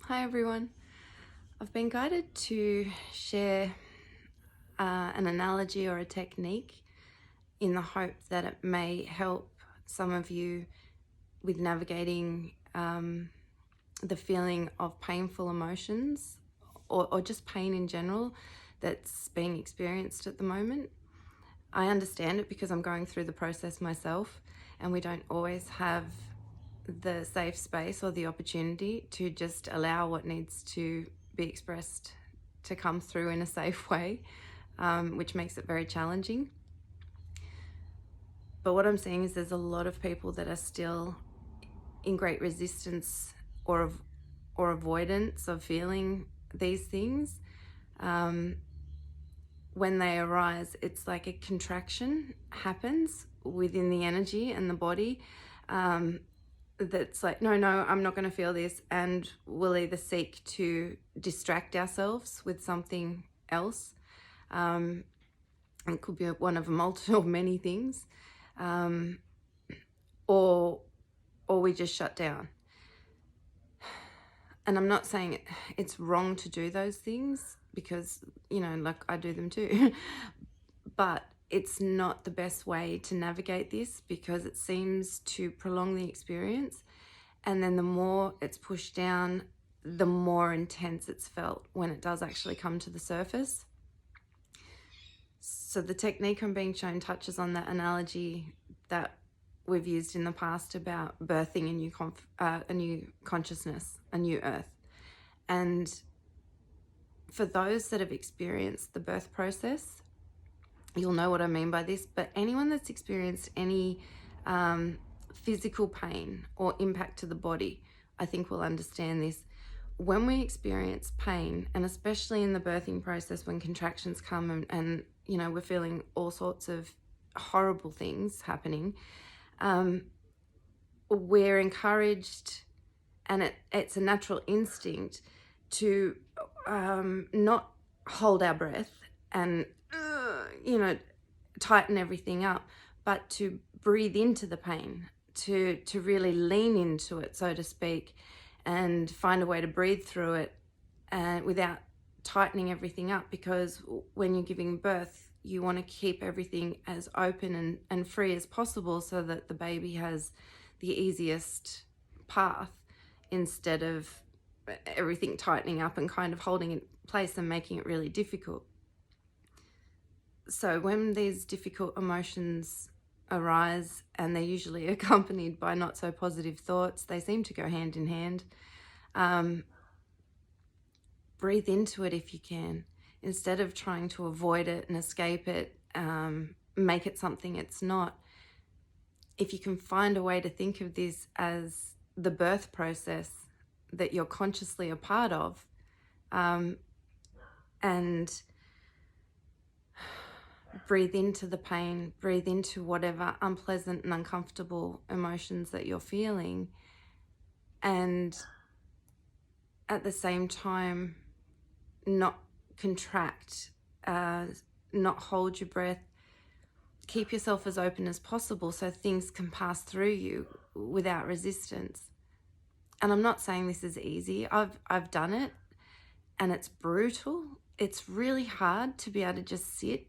Hi everyone. I've been guided to share an analogy or a technique in the hope that it may help some of you with navigating the feeling of painful emotions or just pain in general that's being experienced at the moment. I understand it because I'm going through the process myself, and we don't always have the safe space or the opportunity to just allow what needs to be expressed to come through in a safe way, which makes it very challenging. But what I'm seeing is there's a lot of people that are still in great resistance or avoidance of feeling these things. When they arise, it's like a contraction happens within the energy and the body. That's like, no, I'm not going to feel this, and we'll either seek to distract ourselves with something else. It could be one of multiple or many things, or we just shut down. And I'm not saying it's wrong to do those things, because, like, I do them too. But it's not the best way to navigate this, because it seems to prolong the experience. And then the more it's pushed down, the more intense it's felt when it does actually come to the surface. So the technique I'm being shown touches on that analogy that we've used in the past about birthing a new consciousness, a new earth. And for those that have experienced the birth process, you'll know what I mean by this, but anyone that's experienced any physical pain or impact to the body, I think will understand this. When we experience pain, and especially in the birthing process when contractions come and we're feeling all sorts of horrible things happening, we're encouraged, and it's a natural instinct to not hold our breath and tighten everything up, but to breathe into the pain, to really lean into it, so to speak, and find a way to breathe through it and without tightening everything up. Because when you're giving birth, you want to keep everything as open and free as possible, so that the baby has the easiest path, instead of everything tightening up and kind of holding it in place and making it really difficult. So when these difficult emotions arise, and they're usually accompanied by not so positive thoughts, they seem to go hand in hand. Breathe into it if you can, instead of trying to avoid it and escape it, make it something it's not. If you can find a way to think of this as the birth process that you're consciously a part of, and breathe into the pain, breathe into whatever unpleasant and uncomfortable emotions that you're feeling, and at the same time not contract, not hold your breath. Keep yourself as open as possible so things can pass through you without resistance. And I'm not saying this is easy. I've done it, and it's brutal. It's really hard to be able to just sit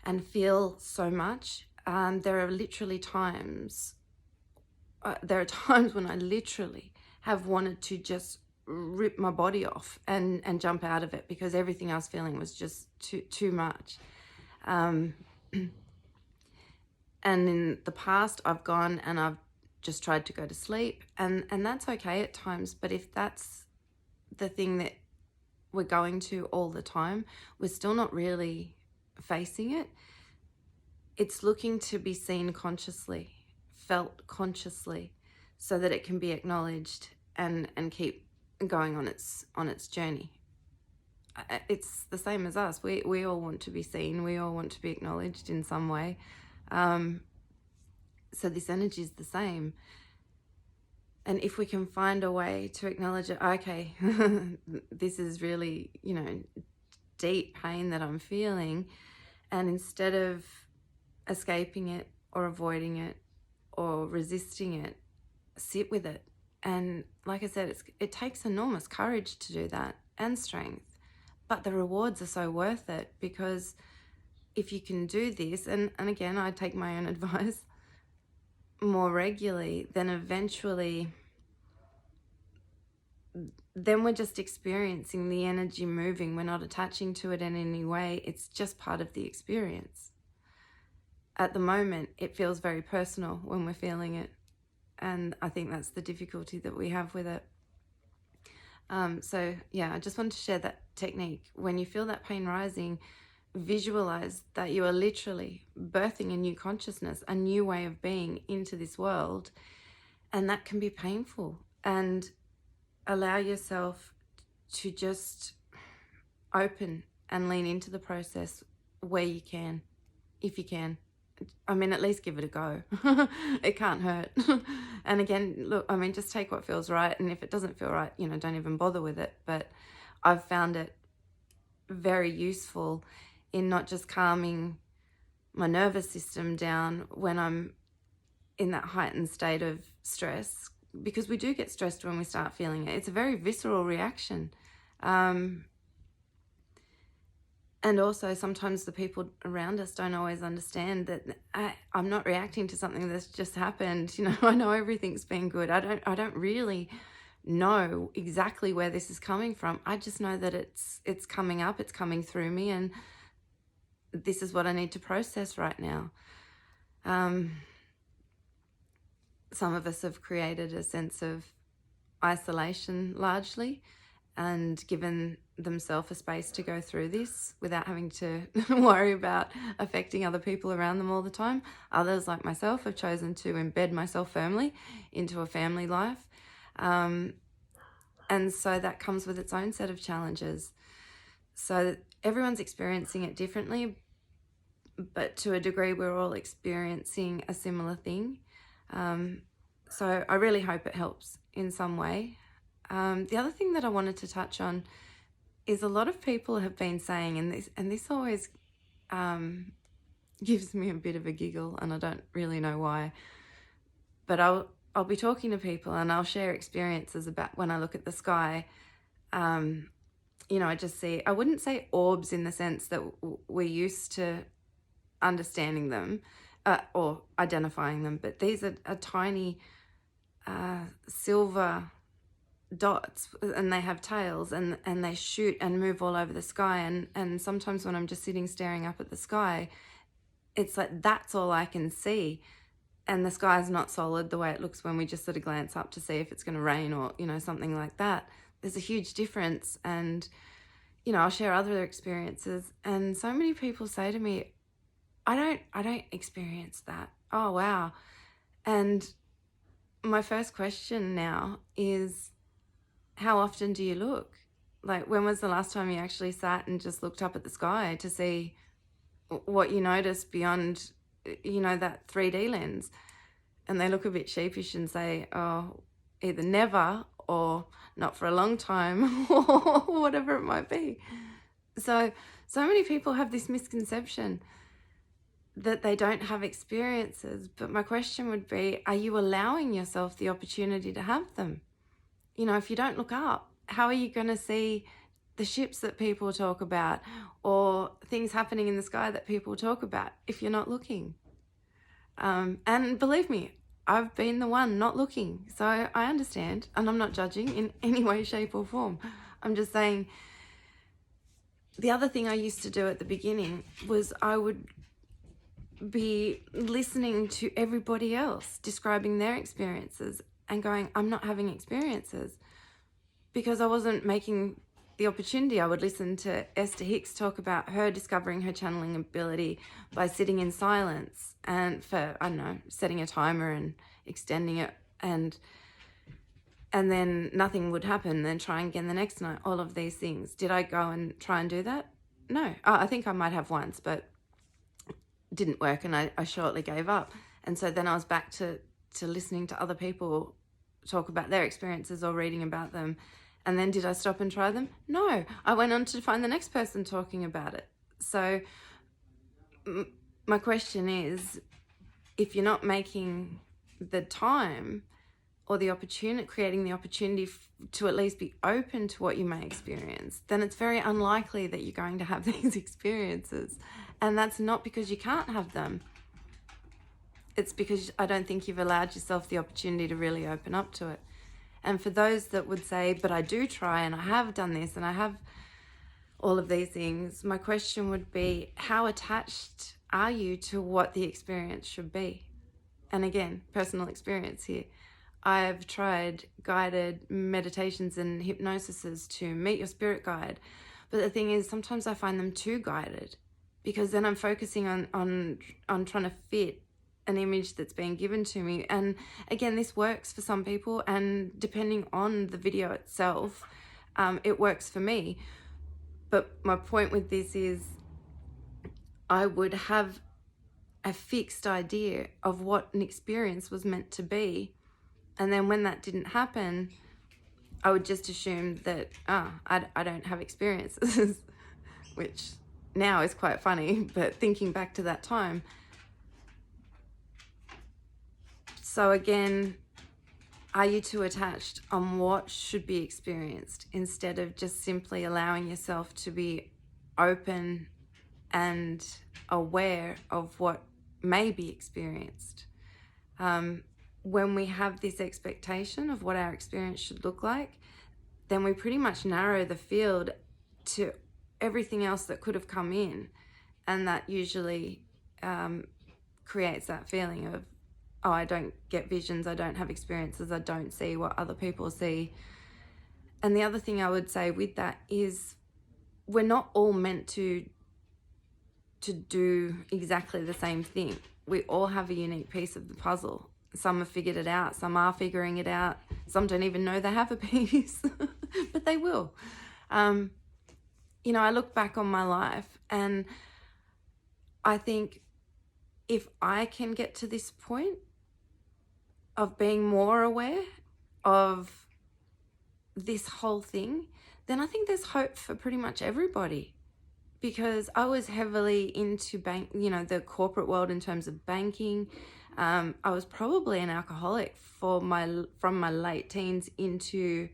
and feel so much. There are literally times, when I literally have wanted to just rip my body off and jump out of it, because everything I was feeling was just too much. And in the past, I've gone and I've just tried to go to sleep, and that's okay at times. But if that's the thing that we're going to all the time, we're still not really facing it. It's looking to be seen consciously, felt consciously, so that it can be acknowledged and keep going on its journey. It's the same as us. We all want to be seen. We all want to be acknowledged in some way. So this energy is the same. And if we can find a way to acknowledge it, okay, this is really, deep pain that I'm feeling. And instead of escaping it or avoiding it or resisting it, sit with it And like I said, it takes enormous courage to do that, and strength. But the rewards are so worth it, because if you can do this, and again, I take my own advice, more regularly, then eventually, then we're just experiencing the energy moving. We're not attaching to it in any way. It's just part of the experience. At the moment, it feels very personal when we're feeling it. And I think that's the difficulty that we have with it. So yeah, I just wanted to share that technique. When you feel that pain rising, visualize that you are literally birthing a new consciousness, a new way of being into this world. And that can be painful. And allow yourself to just open and lean into the process where you can, if you can. I mean, at least give it a go. It can't hurt. And again, look, I mean, just take what feels right. And if it doesn't feel right, don't even bother with it. But I've found it very useful in not just calming my nervous system down when I'm in that heightened state of stress, because we do get stressed when we start feeling it. It's a very visceral reaction. And also sometimes the people around us don't always understand that I'm not reacting to something that's just happened. I know everything's been good. I don't really know exactly where this is coming from. I just know that it's coming up, it's coming through me, and this is what I need to process right now. Some of us have created a sense of isolation largely, and given themselves a space to go through this without having to worry about affecting other people around them all the time. Others, like myself, have chosen to embed myself firmly into a family life. And so that comes with its own set of challenges. So everyone's experiencing it differently, but to a degree we're all experiencing a similar thing. So I really hope it helps in some way. The other thing that I wanted to touch on is a lot of people have been saying, and this always gives me a bit of a giggle, and I don't really know why, but I'll be talking to people and I'll share experiences about when I look at the sky. I just see, I wouldn't say orbs in the sense that we're used to understanding them or identifying them, but these are tiny silver dots, and they have tails, and they shoot and move all over the sky, and sometimes when I'm just sitting staring up at the sky, it's like that's all I can see, and the sky is not solid the way it looks when we just sort of glance up to see if it's going to rain or something like that. There's a huge difference. And I'll share other experiences, and so many people say to me, I don't experience that. Oh wow. And my first question now is, how often do you look? Like, when was the last time you actually sat and just looked up at the sky to see what you noticed beyond, that 3D lens? And they look a bit sheepish and say, oh, either never or not for a long time or whatever it might be. So many people have this misconception that they don't have experiences. But my question would be, are you allowing yourself the opportunity to have them? If you don't look up, how are you going to see the ships that people talk about or things happening in the sky that people talk about if you're not looking? And believe me, I've been the one not looking. So I understand, and I'm not judging in any way, shape or form. I'm just saying, the other thing I used to do at the beginning was I would be listening to everybody else describing their experiences and going, I'm not having experiences, because I wasn't making the opportunity. I would listen to Esther Hicks talk about her discovering her channeling ability by sitting in silence, and for, I don't know, setting a timer and extending it, and then nothing would happen, then trying again the next night, all of these things. Did I go and try and do that? No. I think I might have once, but didn't work, and I shortly gave up. And so then I was back to listening to other people talk about their experiences or reading about them. And then did I stop and try them? No. I went on to find the next person talking about it. So my question is, if you're not making the time or the opportunity, creating the opportunity to at least be open to what you may experience, then it's very unlikely that you're going to have these experiences. And that's not because you can't have them. It's because I don't think you've allowed yourself the opportunity to really open up to it. And for those that would say, but I do try and I have done this and I have all of these things, my question would be, how attached are you to what the experience should be? And again, personal experience here. I've tried guided meditations and hypnosises to meet your spirit guide. But the thing is, sometimes I find them too guided, because then I'm focusing on trying to fit an image that's being given to me. And again, this works for some people, and depending on the video itself, it works for me. But my point with this is, I would have a fixed idea of what an experience was meant to be. And then when that didn't happen, I would just assume that, I don't have experiences, which now is quite funny, but thinking back to that time. So again, are you too attached on what should be experienced instead of just simply allowing yourself to be open and aware of what may be experienced? When we have this expectation of what our experience should look like, then we pretty much narrow the field to everything else that could have come in. And that usually creates that feeling of, oh, I don't get visions, I don't have experiences, I don't see what other people see. And the other thing I would say with that is, we're not all meant to do exactly the same thing. We all have a unique piece of the puzzle. Some have figured it out, some are figuring it out, some don't even know they have a piece, but they will. I look back on my life and I think, if I can get to this point of being more aware of this whole thing, then I think there's hope for pretty much everybody. Because I was heavily into the corporate world in terms of banking. I was probably an alcoholic from my late teens into,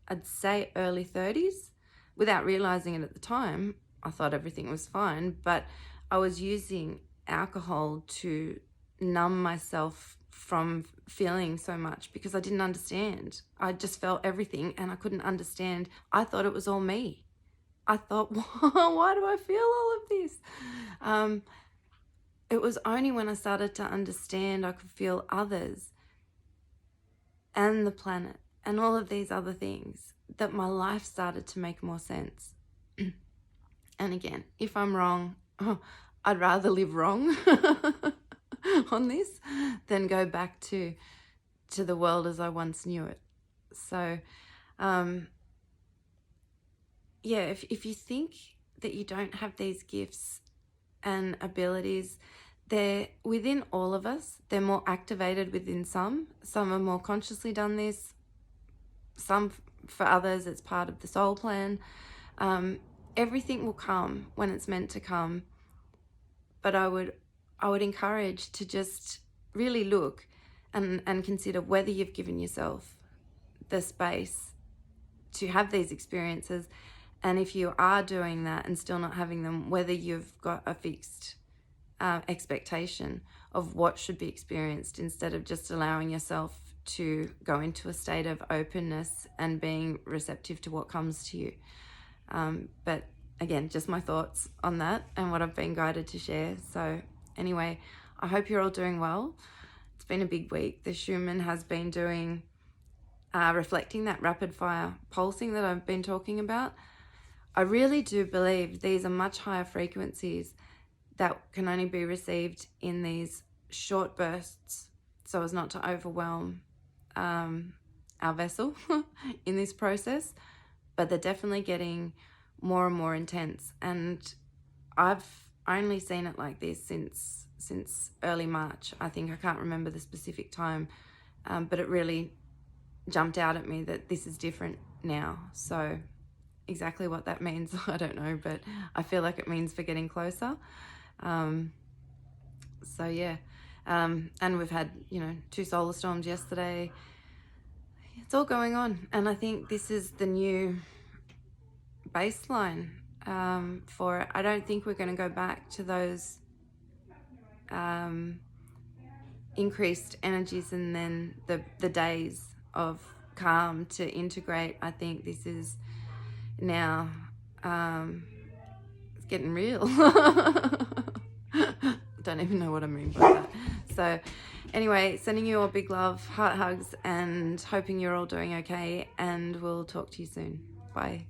I'd say, early 30s. Without realizing it at the time, I thought everything was fine, but I was using alcohol to numb myself from feeling so much, because I didn't understand. I just felt everything and I couldn't understand. I thought it was all me. I thought, why do I feel all of this? It was only when I started to understand I could feel others and the planet and all of these other things that my life started to make more sense. And again, if I'm wrong, I'd rather live wrong on this than go back to the world as I once knew it. So, if you think that you don't have these gifts and abilities, they're within all of us. They're more activated within some. Some are more consciously done this. Some, for others, it's part of the soul plan. Everything will come when it's meant to come. But I would encourage to just really look and consider whether you've given yourself the space to have these experiences. And if you are doing that and still not having them, whether you've got a fixed expectation of what should be experienced, instead of just allowing yourself to go into a state of openness and being receptive to what comes to you. But again, just my thoughts on that and what I've been guided to share. So anyway, I hope you're all doing well. It's been a big week. The Schumann has been doing, reflecting that rapid fire pulsing that I've been talking about. I really do believe these are much higher frequencies that can only be received in these short bursts, so as not to overwhelm our vessel in this process. But they're definitely getting more and more intense, and I've only seen it like this since early March. I think, I can't remember the specific time, but it really jumped out at me that this is different now. So exactly what that means, I don't know, but I feel like it means we're getting closer. And we've had 2 solar storms yesterday. it's all going on. And I think this is the new baseline for it. I don't think we're going to go back to those increased energies and then the days of calm to integrate. I think this is now it's getting real. Don't even know what I mean by that. So anyway, sending you all big love, heart hugs, and hoping you're all doing okay, and we'll talk to you soon. Bye.